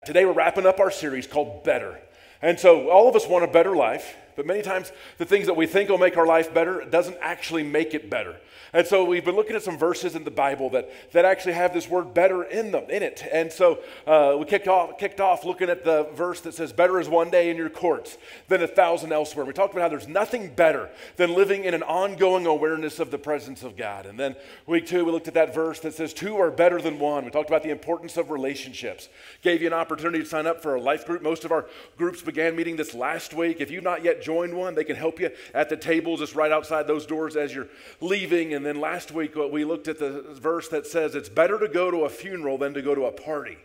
Today we're wrapping up our series called Better. And so all of us want a better life, but many times the things that we think will make our life better doesn't actually make it better. And so we've been looking at some verses in the Bible that actually have this word better in it. And so we kicked off looking at the verse that says, better is one day in your courts than 1,000 elsewhere. We talked about how there's nothing better than living in an ongoing awareness of the presence of God. And then week 2, we looked at that verse that says, 2 are better than 1. We talked about the importance of relationships. Gave you an opportunity to sign up for a life group. Most of our groups began meeting this last week. If you've not yet joined one, they can help you at the table just right outside those doors as you're leaving. And then last week we looked at the verse that says it's better to go to a funeral than to go to a party.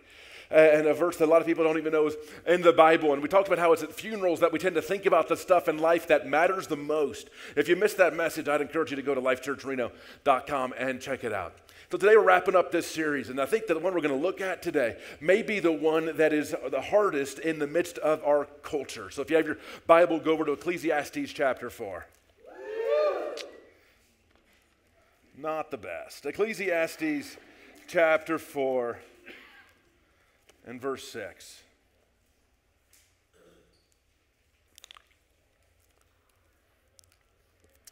And a verse that a lot of people don't even know is in the Bible. And we talked about how it's at funerals that we tend to think about the stuff in life that matters the most. If you missed that message, I'd encourage you to go to LifeChurchReno.com and check it out. So today we're wrapping up this series, and I think that the one we're going to look at today may be the one that is the hardest in the midst of our culture. So if you have your Bible, go over to Ecclesiastes chapter 4. Not the best. Ecclesiastes chapter 4 and verse 6.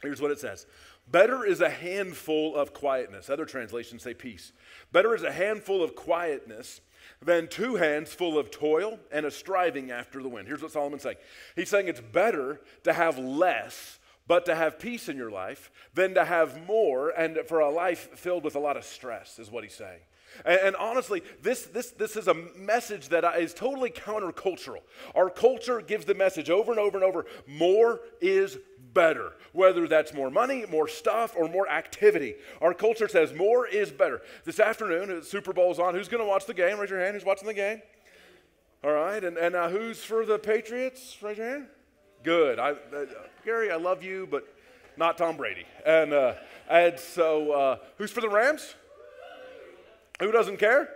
Here's what it says. Better is a handful of quietness. Other translations say peace. Better is a handful of quietness than 2 hands full of toil and a striving after the wind. Here's what Solomon's saying. He's saying it's better to have less but to have peace in your life than to have more and for a life filled with a lot of stress, is what he's saying. And honestly, this is a message that is totally countercultural. Our culture gives the message over and over and over, more is better. Whether that's more money, more stuff, or more activity. Our culture says more is better. This afternoon, the Super Bowl's on. Who's going to watch the game? Raise your hand. Who's watching the game? All right. And who's for the Patriots? Raise your hand. Good. Gary, I love you, but not Tom Brady. And so who's for the Rams? Who doesn't care?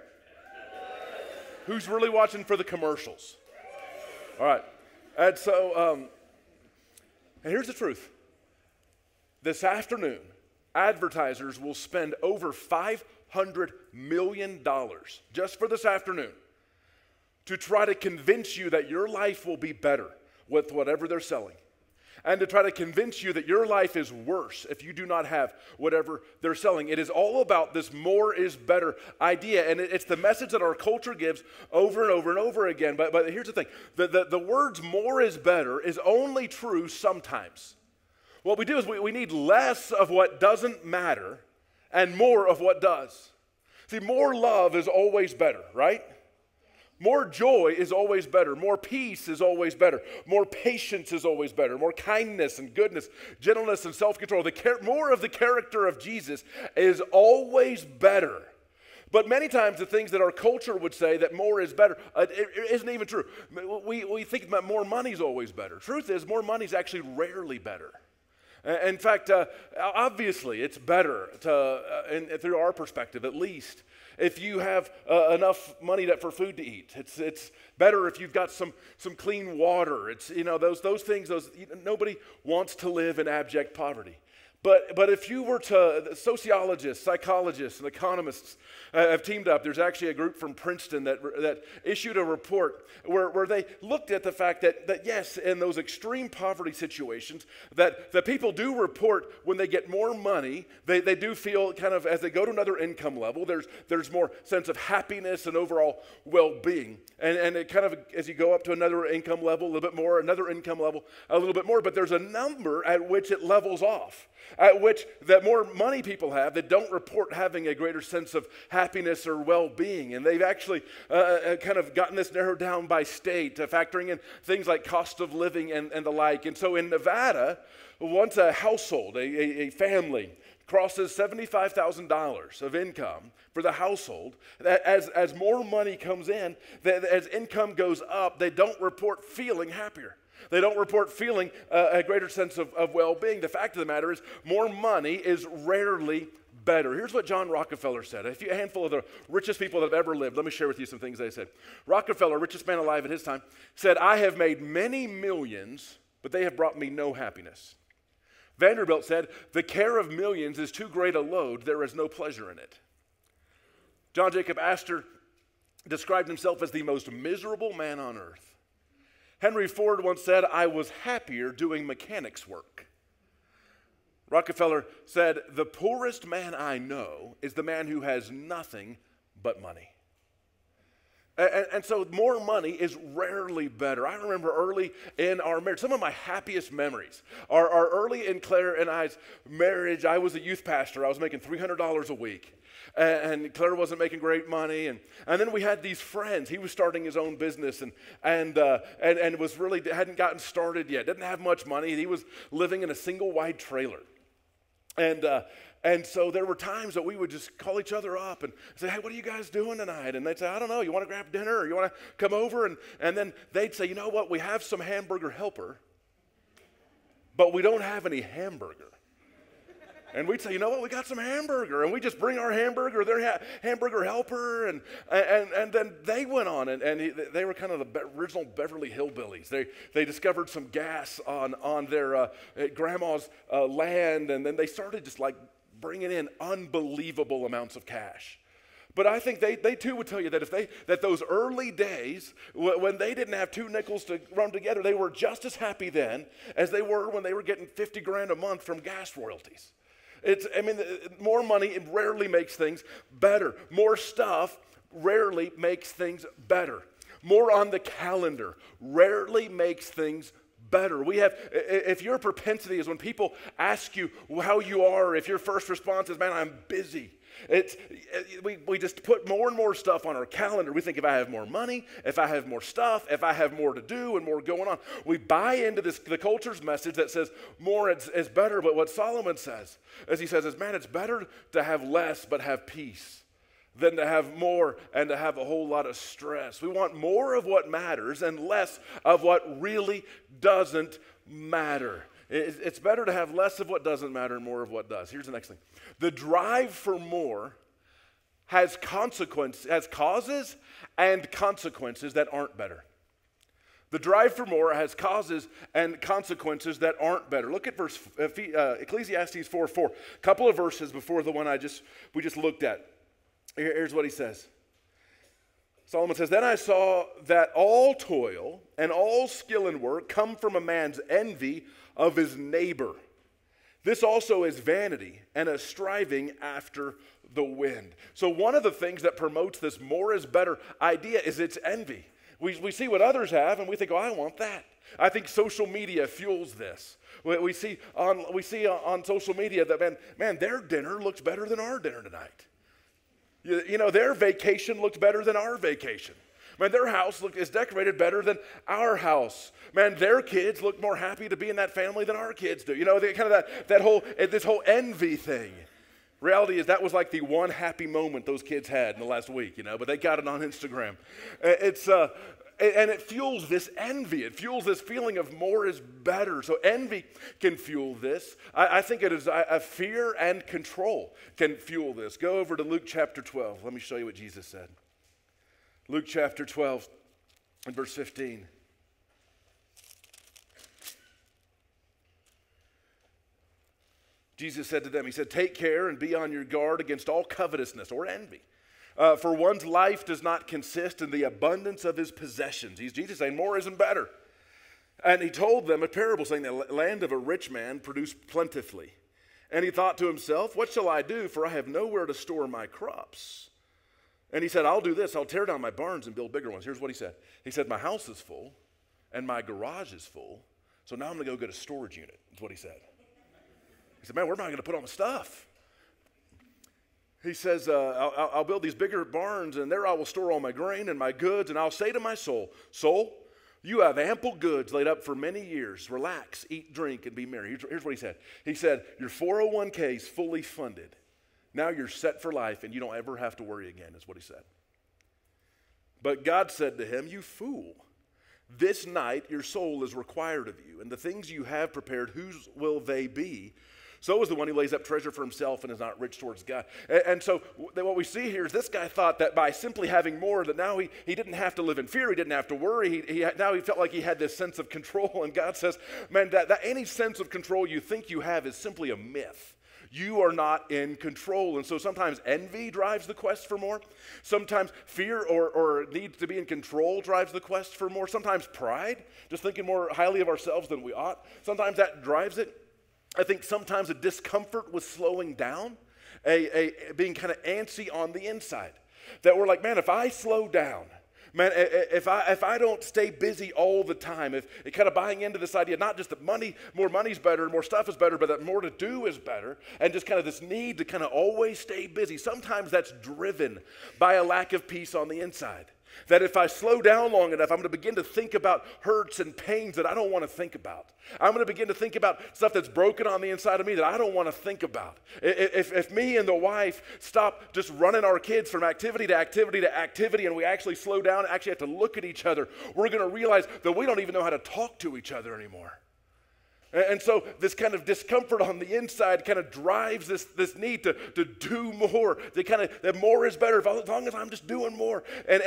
Who's really watching for the commercials? All right. And so, and here's the truth. This afternoon, advertisers will spend over $500 million just for this afternoon to try to convince you that your life will be better with whatever they're selling. And to try to convince you that your life is worse if you do not have whatever they're selling. It is all about this more is better idea. And it's the message that our culture gives over and over and over again. But here's the thing. The words more is better is only true sometimes. What we do is we need less of what doesn't matter and more of what does. See, more love is always better, right? More joy is always better. More peace is always better. More patience is always better. More kindness and goodness, gentleness and self-control. More of the character of Jesus is always better. But many times the things that our culture would say that more is better, it isn't even true. We think that more money is always better. Truth is, more money is actually rarely better. In fact, obviously, it's better through our perspective, at least, if you have enough money for food to eat. It's better if you've got some clean water. It's those things. Nobody wants to live in abject poverty. But if you were to, sociologists, psychologists, and economists have teamed up. There's actually a group from Princeton that issued a report where they looked at the fact that yes, in those extreme poverty situations, that people do report when they get more money, they do feel kind of, as they go to another income level, there's more sense of happiness and overall well-being. And it kind of, as you go up to another income level, a little bit more, another income level, a little bit more, but there's a number at which it levels off. At which the more money people have, they don't report having a greater sense of happiness or well-being. And they've actually kind of gotten this narrowed down by state, factoring in things like cost of living and the like. And so in Nevada, once a household, a family, crosses $75,000 of income for the household, as more money comes in, as income goes up, they don't report feeling happier. They don't report feeling a greater sense of well-being. The fact of the matter is, more money is rarely better. Here's what John Rockefeller said. A handful of the richest people that have ever lived. Let me share with you some things they said. Rockefeller, richest man alive at his time, said, "I have made many millions, but they have brought me no happiness." Vanderbilt said, "The care of millions is too great a load. There is no pleasure in it." John Jacob Astor described himself as the most miserable man on earth. Henry Ford once said, "I was happier doing mechanics work." Rockefeller said, "The poorest man I know is the man who has nothing but money." And so more money is rarely better. I remember early in our marriage, some of my happiest memories are early in Claire and I's marriage. I was a youth pastor. I was making $300 a week. And Claire wasn't making great money. And then we had these friends. He was starting his own business and was really, hadn't gotten started yet. Didn't have much money. He was living in a single wide trailer. And so there were times that we would just call each other up and say, "Hey, what are you guys doing tonight?" And they'd say, "I don't know, you want to grab dinner or you want to come over?" And then they'd say, "You know what, we have some hamburger helper, but we don't have any hamburger." And we'd say, "You know what, we got some hamburger." And we just bring our hamburger, their hamburger helper. And then they went on they were kind of the original Beverly Hillbillies. They discovered some gas on their grandma's land. And then they started just like bringing in unbelievable amounts of cash. But I think they too would tell you that those early days, when they didn't have two nickels to run together, they were just as happy then as they were when they were getting 50 grand a month from gas royalties. More money rarely makes things better. More stuff rarely makes things better. More on the calendar rarely makes things better. If your propensity is when people ask you how you are, if your first response is, "Man, I'm busy." We just put more and more stuff on our calendar. We think if I have more money, if I have more stuff, if I have more to do and more going on, we buy into the culture's message that says more is better. But what Solomon says, as he says, is, man, it's better to have less but have peace than to have more and to have a whole lot of stress. We want more of what matters and less of what really doesn't matter. It's better to have less of what doesn't matter and more of what does. Here's the next thing. The drive for more has causes and consequences that aren't better. The drive for more has causes and consequences that aren't better. Look at Ecclesiastes 4:4. A couple of verses before the one we just looked at. Here's what he says. Solomon says, "Then I saw that all toil and all skill in work come from a man's envy of his neighbor. This also is vanity and a striving after the wind." So one of the things that promotes this more is better idea is it's envy. We see what others have and we think, "Oh, I want that." I think social media fuels this. We see on social media that, man, their dinner looks better than our dinner tonight. You know, their vacation looked better than our vacation. Man, their house is decorated better than our house. Man, their kids look more happy to be in that family than our kids do. You know, this whole envy thing. Reality is that was like the one happy moment those kids had in the last week, you know, but they got it on Instagram. And it fuels this envy. It fuels this feeling of more is better. So envy can fuel this. I think it is a fear and control can fuel this. Go over to Luke chapter 12. Let me show you what Jesus said. Luke chapter 12 and verse 15. Jesus said to them, he said, "Take care and be on your guard against all covetousness or envy. For one's life does not consist in the abundance of his possessions." Jesus saying more isn't better. And he told them a parable saying, "The land of a rich man produced plentifully. And he thought to himself, what shall I do? For I have nowhere to store my crops." And he said, "I'll do this. I'll tear down my barns and build bigger ones." Here's what he said. He said, "My house is full and my garage is full. So now I'm going to go get a storage unit," is what he said. He said, "Man, where am I going to put all my stuff?" He says, I'll build these bigger barns, and there I will store all my grain and my goods, and I'll say to my soul, 'Soul, you have ample goods laid up for many years. Relax, eat, drink, and be merry.'" Here's what he said. He said, "Your 401k is fully funded. Now you're set for life, and you don't ever have to worry again," is what he said. But God said to him, "You fool, this night your soul is required of you, and the things you have prepared, whose will they be? So is the one who lays up treasure for himself and is not rich towards God." And so what we see here is this guy thought that by simply having more, that now he didn't have to live in fear, he didn't have to worry, now he felt like he had this sense of control. And God says, man, that any sense of control you think you have is simply a myth. you are not in control. And so sometimes envy drives the quest for more. Sometimes fear or need to be in control drives the quest for more. Sometimes pride, just thinking more highly of ourselves than we ought. Sometimes that drives it. I think sometimes a discomfort with slowing down, being kind of antsy on the inside. That we're like, man, if I slow down, man, if I don't stay busy all the time, if it kind of buying into this idea, not just that more money's better, more stuff is better, but that more to do is better, and just kind of this need to kind of always stay busy. Sometimes that's driven by a lack of peace on the inside. That if I slow down long enough, I'm going to begin to think about hurts and pains that I don't want to think about. I'm going to begin to think about stuff that's broken on the inside of me that I don't want to think about. If me and the wife stop just running our kids from activity to activity to activity, and we actually slow down, actually have to look at each other, we're going to realize that we don't even know how to talk to each other anymore. And so this kind of discomfort on the inside kind of drives this need to do more. That more is better as long as I'm just doing more. And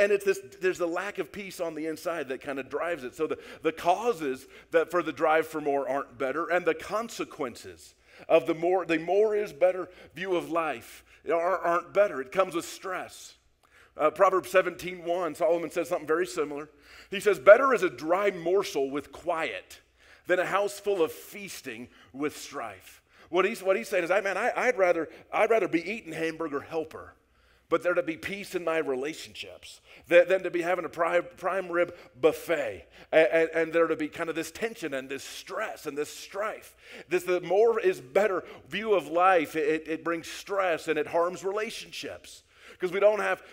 there's the lack of peace on the inside that kind of drives it. So the causes that for the drive for more aren't better, and the consequences of the more is better view of life aren't better. It comes with stress. Proverbs 17:1, Solomon says something very similar. He says, better is a dry morsel with quiet than a house full of feasting with strife. What he's saying is, I'd rather be eating hamburger helper, but there to be peace in my relationships than to be having a prime rib buffet, and there to be kind of this tension and this stress and this strife. The more is better view of life, it brings stress and it harms relationships. Because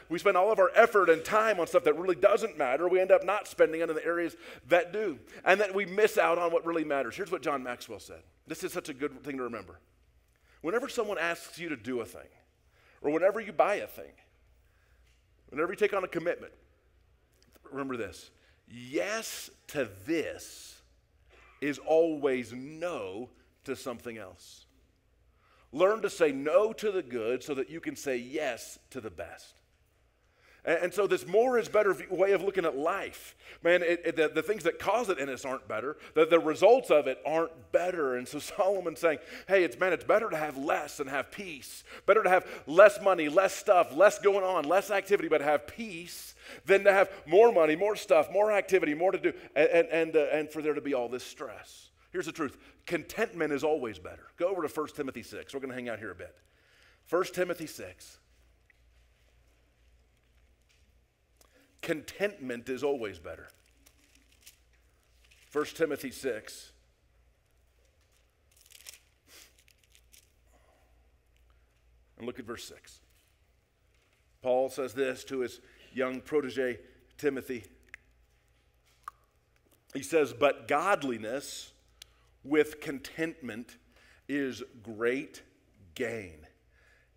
we spend all of our effort and time on stuff that really doesn't matter. We end up not spending it in the areas that do. And then we miss out on what really matters. Here's what John Maxwell said. This is such a good thing to remember. Whenever someone asks you to do a thing, or whenever you buy a thing, whenever you take on a commitment, remember this. Yes to this is always no to something else. Learn to say no to the good so that you can say yes to the best. And so this more is better way of looking at life. Man, the things that cause it in us aren't better. The results of it aren't better. And so Solomon's saying, hey, it's better to have less and have peace. Better to have less money, less stuff, less going on, less activity, but have peace than to have more money, more stuff, more activity, more to do, and for there to be all this stress. Here's the truth. Contentment is always better. Go over to 1 Timothy 6. We're going to hang out here a bit. 1 Timothy 6. Contentment is always better. 1 Timothy 6. And look at verse 6. Paul says this to his young protege, Timothy. He says, but godliness with contentment is great gain.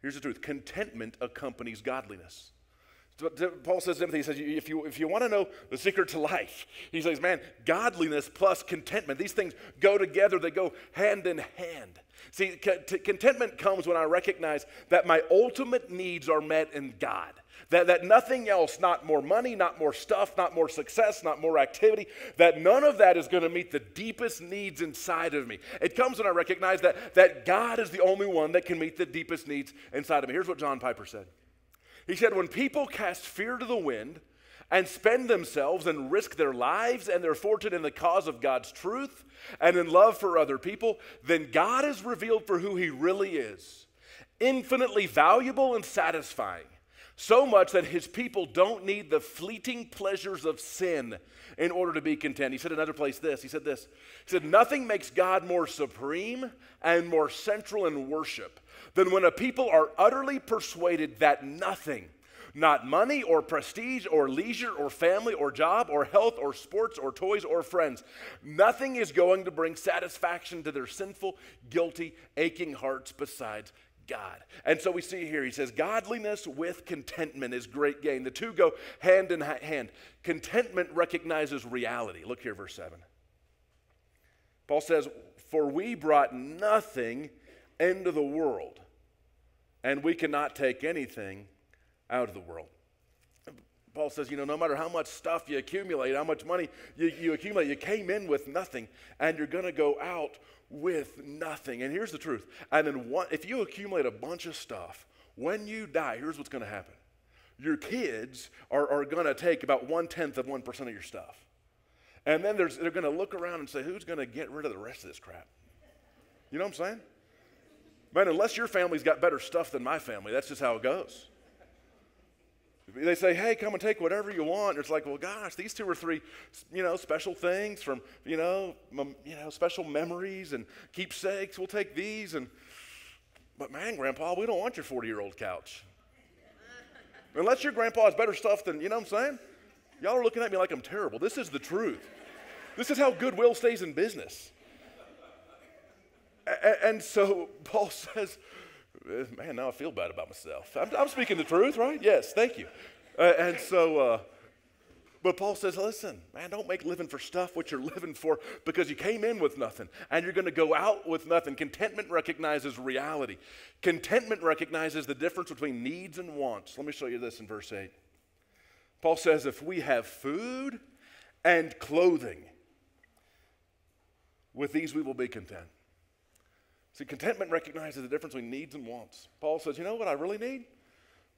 Here's the truth. Contentment accompanies godliness. Paul says to Timothy, he says, if you want to know the secret to life, he says, man, godliness plus contentment, these things go together. They go hand in hand. See, contentment comes when I recognize that my ultimate needs are met in God. That nothing else, not more money, not more stuff, not more success, not more activity, that none of that is going to meet the deepest needs inside of me. It comes when I recognize that God is the only one that can meet the deepest needs inside of me. Here's what John Piper said. He said, when people cast fear to the wind and spend themselves and risk their lives and their fortune in the cause of God's truth and in love for other people, then God is revealed for who he really is, infinitely valuable and satisfying. So much that his people don't need the fleeting pleasures of sin in order to be content. He said another place this. He said, nothing makes God more supreme and more central in worship than when a people are utterly persuaded that nothing, not money or prestige or leisure or family or job or health or sports or toys or friends, nothing is going to bring satisfaction to their sinful, guilty, aching hearts besides God. And so we see here, he says, godliness with contentment is great gain. The two go hand in hand. Contentment recognizes reality. Look here, verse 7. Paul says, for we brought nothing into the world, and we cannot take anything out of the world. Paul says, no matter how much stuff you accumulate, how much money you accumulate, you came in with nothing, and you're going to go out with nothing. And here's the truth. And then if you accumulate a bunch of stuff, when you die, here's what's going to happen. Your kids are going to take about 1/10 of 1% of your stuff. And then they're going to look around and say, who's going to get rid of the rest of this crap? You know what I'm saying? Man, unless your family's got better stuff than my family, that's just how it goes. They say, hey, come and take whatever you want. And it's like, well, gosh, these 2 or 3, special things from, special memories and keepsakes. We'll take these. But man, Grandpa, we don't want your 40-year-old couch. Unless your grandpa has better stuff than, you know what I'm saying? Y'all are looking at me like I'm terrible. This is the truth. This is how goodwill stays in business. And so Paul says, man, now I feel bad about myself. I'm speaking the truth, right? Yes, thank you. But Paul says, listen, man, don't make living for stuff what you're living for, because you came in with nothing and you're going to go out with nothing. Contentment recognizes reality. Contentment recognizes the difference between needs and wants. Let me show you this in verse 8. Paul says, if we have food and clothing, with these we will be content. See, contentment recognizes the difference between needs and wants. Paul says, you know what I really need?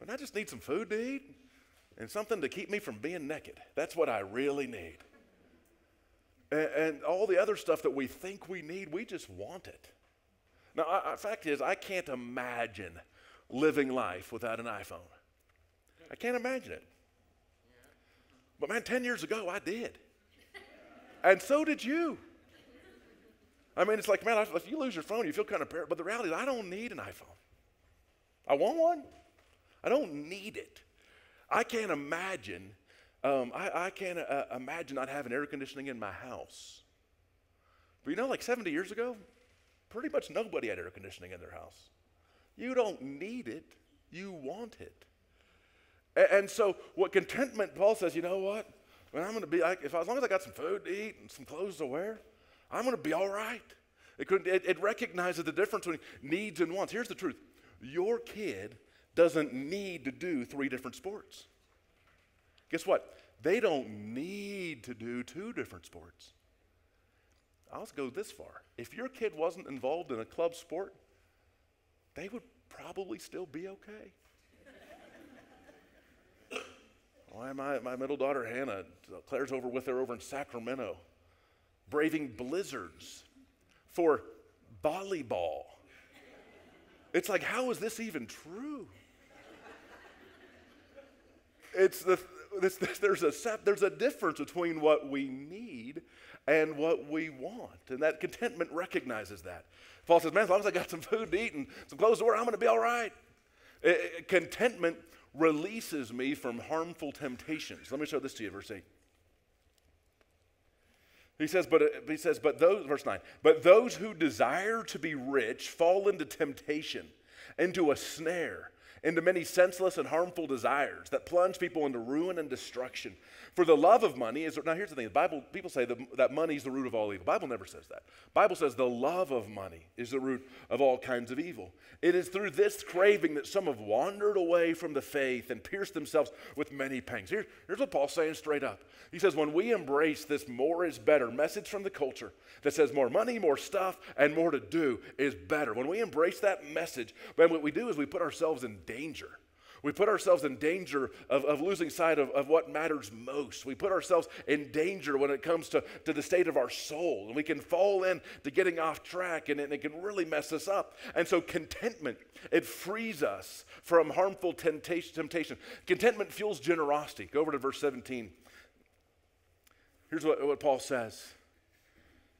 I just need some food to eat and something to keep me from being naked. That's what I really need. And all the other stuff that we think we need, we just want it. Now, the fact is, I can't imagine living life without an iPhone. I can't imagine it. But man, 10 years ago, I did. And so did you. I mean, it's like, man, if you lose your phone, you feel kind of paranoid. But the reality is, I don't need an iPhone. I want one. I don't need it. I can't imagine. I can't imagine not having air conditioning in my house. But like 70 years ago, pretty much nobody had air conditioning in their house. You don't need it. You want it. And so, what contentment? Paul says, you know what? When I'm going to be, as long as I got some food to eat and some clothes to wear, I'm going to be all right. It recognizes the difference between needs and wants. Here's the truth. Your kid doesn't need to do 3 different sports. Guess what? They don't need to do 2 different sports. I'll go this far. If your kid wasn't involved in a club sport, they would probably still be okay. Why, my middle daughter, Hannah, Claire's over with her over in Sacramento, braving blizzards for volleyball. It's like, how is this even true? There's a difference between what we need and what we want, and that contentment recognizes that. Paul says, man, as long as I got some food to eat and some clothes to wear, I'm going to be all right. Contentment releases me from harmful temptations. Let me show this to you, verse 8. He says, verse 9, but those who desire to be rich fall into temptation, into a snare, into many senseless and harmful desires that plunge people into ruin and destruction. For the love of money is, now here's the thing, the Bible, people say that money is the root of all evil. The Bible never says that. The Bible says the love of money is the root of all kinds of evil. It is through this craving that some have wandered away from the faith and pierced themselves with many pangs. Here's what Paul's saying straight up. He says, when we embrace this more is better message from the culture that says more money, more stuff, and more to do is better. When we embrace that message, then what we do is we put ourselves in danger. We put ourselves in danger of losing sight of what matters most. We put ourselves in danger when it comes to the state of our soul. And we can fall into getting off track, and it can really mess us up. And so contentment, it frees us from harmful temptation. Contentment fuels generosity. Go over to verse 17. Here's what Paul says.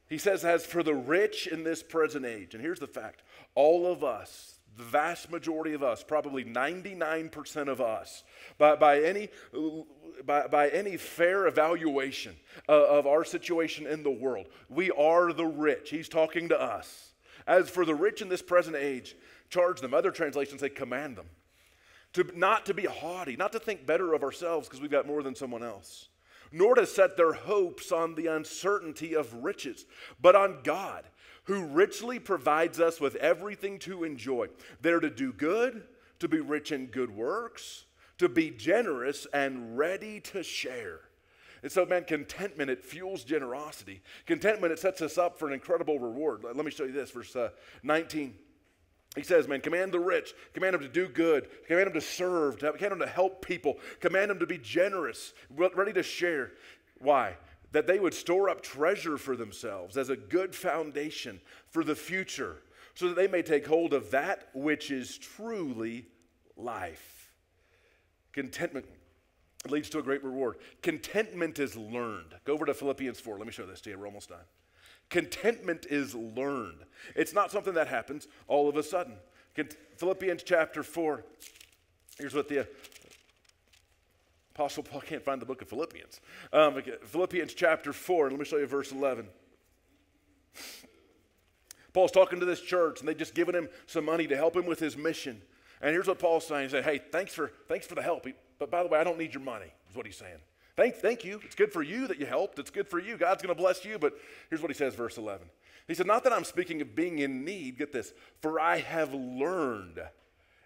He says, as for the rich in this present age, and here's the fact, all of us, the vast majority of us, probably 99% of us, by any fair evaluation of our situation in the world, we are the rich. He's talking to us. As for the rich in this present age, charge them. Other translations say command them. Not to be haughty, not to think better of ourselves because we've got more than someone else, nor to set their hopes on the uncertainty of riches, but on God, who richly provides us with everything to enjoy. They're to do good, to be rich in good works, to be generous and ready to share. And so, man, contentment, it fuels generosity. Contentment, it sets us up for an incredible reward. Let me show you this, verse 19. He says, man, command the rich, command them to do good, command them to serve, command them to help people, command them to be generous, ready to share. Why? That they would store up treasure for themselves as a good foundation for the future, so that they may take hold of that which is truly life. Contentment leads to a great reward. Contentment is learned. Go over to Philippians 4. Let me show this to you. We're almost done. Contentment is learned. It's not something that happens all of a sudden. Philippians chapter 4. Here's what the Apostle Paul can't find the book of Philippians. Philippians chapter 4. Let me show you verse 11. Paul's talking to this church, and they just given him some money to help him with his mission. And here's what Paul's saying. He said, hey, thanks for the help. But by the way, I don't need your money, is what he's saying. Thank you. It's good for you that you helped. It's good for you. God's going to bless you. But here's what he says, verse 11. He said, not that I'm speaking of being in need. Get this. For I have learned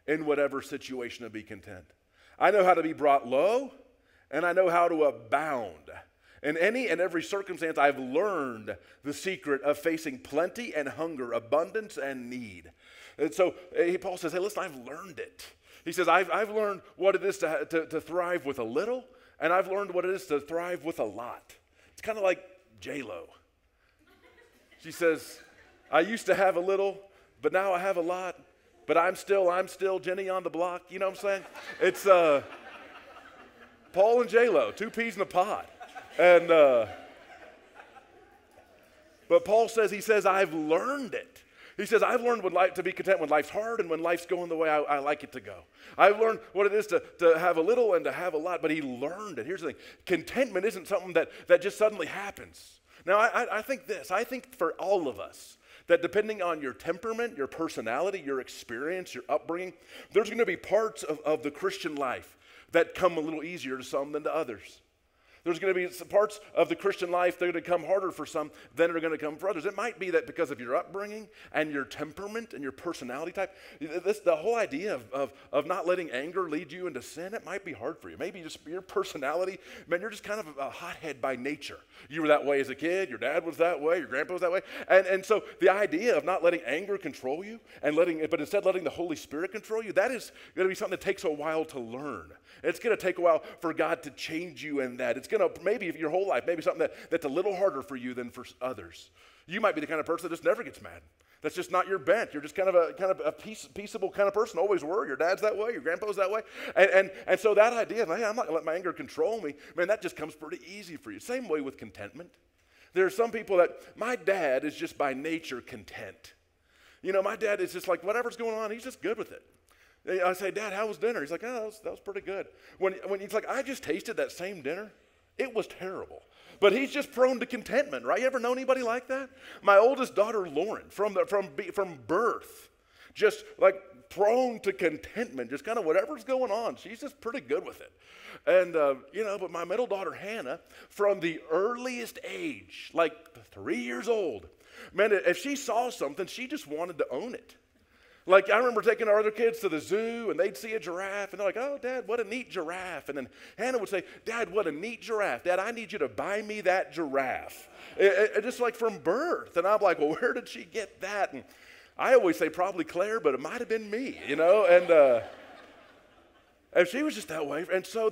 in whatever situation to be content. I know how to be brought low, and I know how to abound. In any and every circumstance, I've learned the secret of facing plenty and hunger, abundance and need. And so Paul says, hey, listen, I've learned it. He says, I've learned what it is to thrive with a little, and I've learned what it is to thrive with a lot. It's kind of like J-Lo. She says, I used to have a little, but now I have a lot, but I'm still Jenny on the block. You know what I'm saying? It's Paul and J-Lo, two peas in a pod. And but Paul says, he says, I've learned it. He says, I've learned to be content when life's hard and when life's going the way I like it to go. I've learned what it is to have a little and to have a lot, but he learned it. Here's the thing. Contentment isn't something that just suddenly happens. Now, I think this. I think for all of us, that depending on your temperament, your personality, your experience, your upbringing, there's going to be parts of the Christian life that come a little easier to some than to others. There's going to be some parts of the Christian life that are going to come harder for some than are going to come for others. It might be that because of your upbringing and your temperament and your personality type, the whole idea of not letting anger lead you into sin, it might be hard for you. Maybe just your personality, man, you're just kind of a hothead by nature. You were that way as a kid, your dad was that way, your grandpa was that way. And so the idea of not letting anger control you but instead letting the Holy Spirit control you, that is going to be something that takes a while to learn. It's going to take a while for God to change you in that. It's going to, maybe your whole life, maybe something that's a little harder for you than for others. You might be the kind of person that just never gets mad. That's just not your bent. You're just kind of a peaceable kind of person, always were. Your dad's that way, your grandpa's that way. And so that idea of, hey, I'm not going to let my anger control me, man, that just comes pretty easy for you. Same way with contentment. There are some people that, my dad is just by nature content. You know, my dad is just like, whatever's going on, he's just good with it. I say, Dad, how was dinner? He's like, oh, that was pretty good. When he's like, I just tasted that same dinner. It was terrible. But he's just prone to contentment, right? You ever know anybody like that? My oldest daughter, Lauren, from birth, just like prone to contentment, just kind of whatever's going on. She's just pretty good with it. And, but my middle daughter, Hannah, from the earliest age, like 3 years old, man, if she saw something, she just wanted to own it. Like, I remember taking our other kids to the zoo, and they'd see a giraffe, and they're like, oh, Dad, what a neat giraffe. And then Hannah would say, Dad, what a neat giraffe. Dad, I need you to buy me that giraffe. Just like from birth. And I'm like, well, where did she get that? And I always say probably Claire, but it might have been me, and she was just that way. And so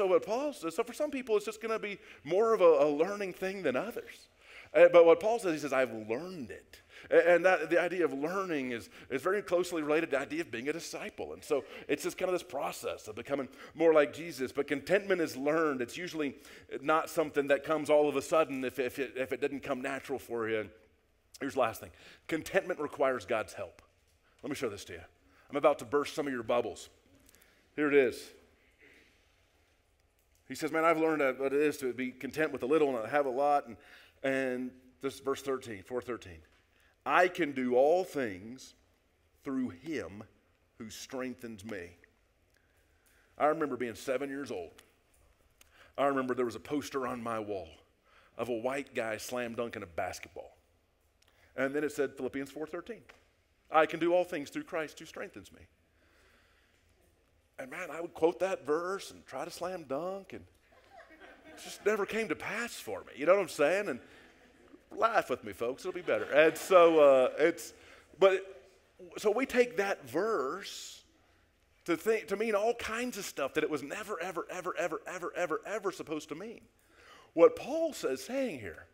what Paul says, so for some people, it's just going to be more of a learning thing than others. But what Paul says, he says, I've learned it. And the idea of learning is very closely related to the idea of being a disciple. And so it's just kind of this process of becoming more like Jesus. But contentment is learned. It's usually not something that comes all of a sudden if it didn't come natural for you. And here's the last thing. Contentment requires God's help. Let me show this to you. I'm about to burst some of your bubbles. Here it is. He says, man, I've learned what it is to be content with a little and have a lot. And this is verse 13, 4:13. I can do all things through him who strengthens me. I remember being 7 years old. I remember there was a poster on my wall of a white guy slam dunking a basketball. And then it said Philippians 4:13. I can do all things through Christ who strengthens me. And man, I would quote that verse and try to slam dunk, and it just never came to pass for me. You know what I'm saying? And laugh with me, folks. It'll be better. And so so we take that verse to mean all kinds of stuff that it was never, ever, ever, ever, ever, ever, ever supposed to mean. What Paul says saying here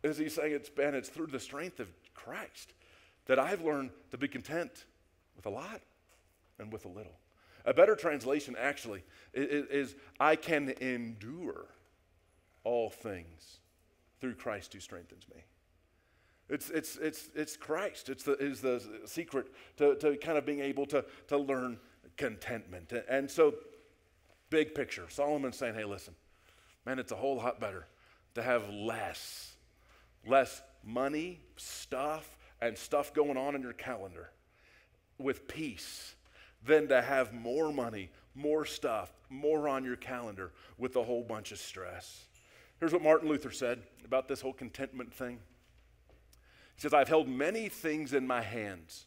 is he's saying it's through the strength of Christ that I've learned to be content with a lot and with a little. A better translation actually is I can endure all things through Christ who strengthens me. It's Christ. Is the secret to kind of being able to learn contentment. And so, big picture, Solomon's saying, hey, listen, man, it's a whole lot better to have less money, stuff, and stuff going on in your calendar with peace than to have more money, more stuff, more on your calendar with a whole bunch of stress. Here's what Martin Luther said about this whole contentment thing. He says, I've held many things in my hands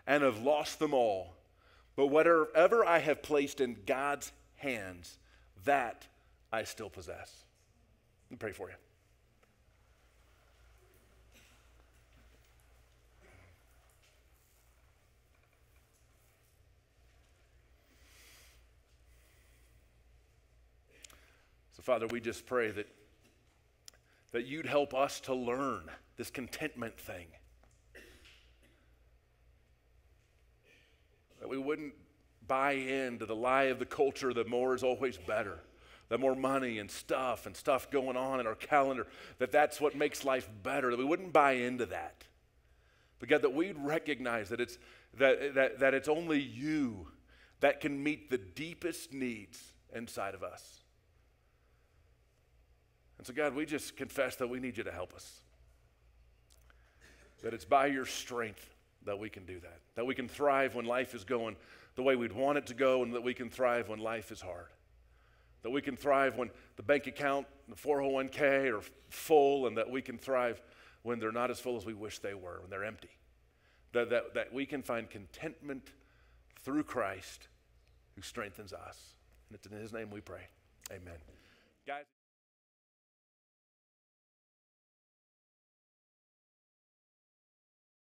and have lost them all, but whatever I have placed in God's hands, that I still possess. Let me pray for you. So, Father, we just pray that you'd help us to learn this contentment thing. That we wouldn't buy into the lie of the culture that more is always better. That more money and stuff going on in our calendar, that's what makes life better. That we wouldn't buy into that. But God, that we'd recognize that it's only you that can meet the deepest needs inside of us. And so, God, we just confess that we need you to help us. That it's by your strength that we can do that. That we can thrive when life is going the way we'd want it to go, and that we can thrive when life is hard. That we can thrive when the bank account and the 401k are full, and that we can thrive when they're not as full as we wish they were, when they're empty. That we can find contentment through Christ who strengthens us. And it's in his name we pray. Amen. Guys.